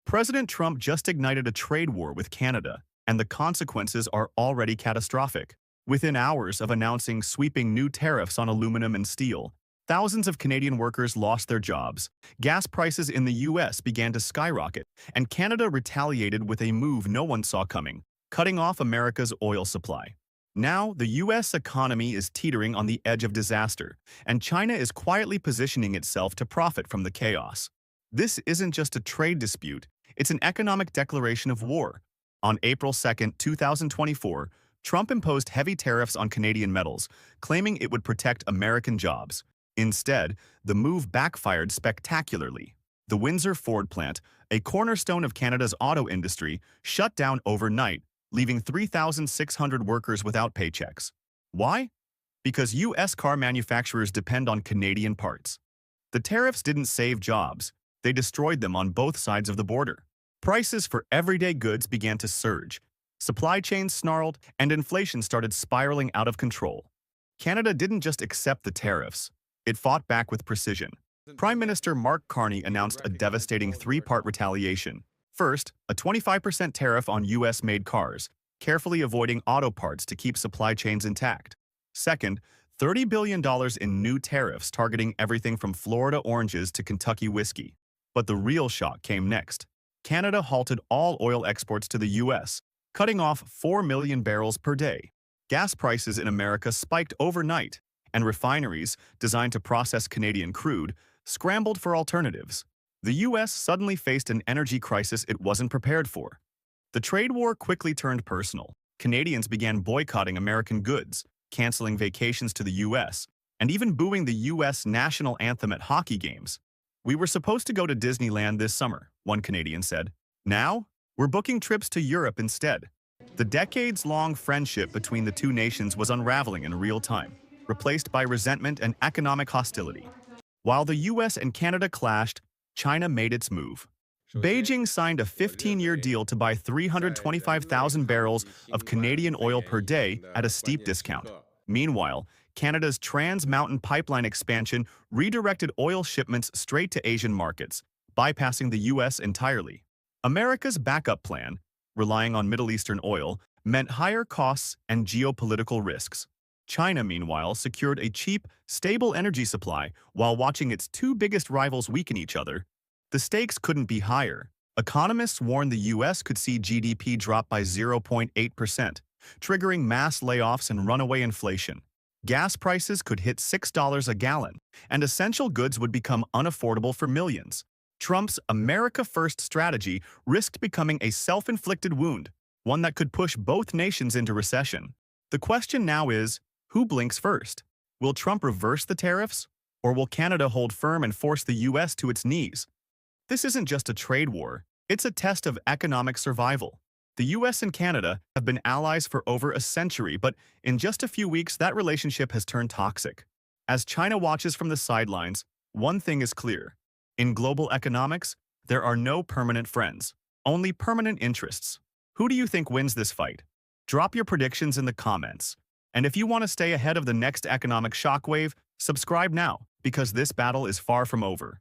President Trump just ignited a trade war with Canada, and the consequences are already catastrophic. Within hours of announcing sweeping new tariffs on aluminum and steel, thousands of Canadian workers lost their jobs, gas prices in the U.S. began to skyrocket, and Canada retaliated with a move no one saw coming, cutting off America's oil supply. Now, the U.S. economy is teetering on the edge of disaster, and China is quietly positioning itself to profit from the chaos. This isn't just a trade dispute, it's an economic declaration of war. On April 2, 2024, Trump imposed heavy tariffs on Canadian metals, claiming it would protect American jobs. Instead, the move backfired spectacularly. The Windsor Ford plant, a cornerstone of Canada's auto industry, shut down overnight, leaving 3,600 workers without paychecks. Why? Because U.S. car manufacturers depend on Canadian parts. The tariffs didn't save jobs, they destroyed them on both sides of the border. Prices for everyday goods began to surge, supply chains snarled, and inflation started spiraling out of control. Canada didn't just accept the tariffs, it fought back with precision. Prime Minister Mark Carney announced a devastating three-part retaliation. First, a 25% tariff on U.S.-made cars, carefully avoiding auto parts to keep supply chains intact. Second, $30 billion in new tariffs targeting everything from Florida oranges to Kentucky whiskey. But the real shock came next. Canada halted all oil exports to the U.S., cutting off 4 million barrels per day. Gas prices in America spiked overnight, and refineries, designed to process Canadian crude, scrambled for alternatives. The U.S. suddenly faced an energy crisis it wasn't prepared for. The trade war quickly turned personal. Canadians began boycotting American goods, canceling vacations to the U.S., and even booing the U.S. national anthem at hockey games. "We were supposed to go to Disneyland this summer," one Canadian said. "Now, we're booking trips to Europe instead." The decades-long friendship between the two nations was unraveling in real time, replaced by resentment and economic hostility. While the U.S. and Canada clashed, China made its move. Beijing signed a 15-year deal to buy 325,000 barrels of Canadian oil per day at a steep discount. Meanwhile, Canada's Trans Mountain Pipeline expansion redirected oil shipments straight to Asian markets, bypassing the U.S. entirely. America's backup plan, relying on Middle Eastern oil, meant higher costs and geopolitical risks. China, meanwhile, secured a cheap, stable energy supply while watching its two biggest rivals weaken each other. The stakes couldn't be higher. Economists warned the U.S. could see GDP drop by 0.8%, triggering mass layoffs and runaway inflation. Gas prices could hit $6 a gallon, and essential goods would become unaffordable for millions. Trump's America First strategy risked becoming a self-inflicted wound, one that could push both nations into recession. The question now is, who blinks first? Will Trump reverse the tariffs? Or will Canada hold firm and force the U.S. to its knees? This isn't just a trade war, it's a test of economic survival. The U.S. and Canada have been allies for over a century, but in just a few weeks that relationship has turned toxic. As China watches from the sidelines, one thing is clear. In global economics, there are no permanent friends, only permanent interests. Who do you think wins this fight? Drop your predictions in the comments. And if you want to stay ahead of the next economic shockwave, subscribe now, because this battle is far from over.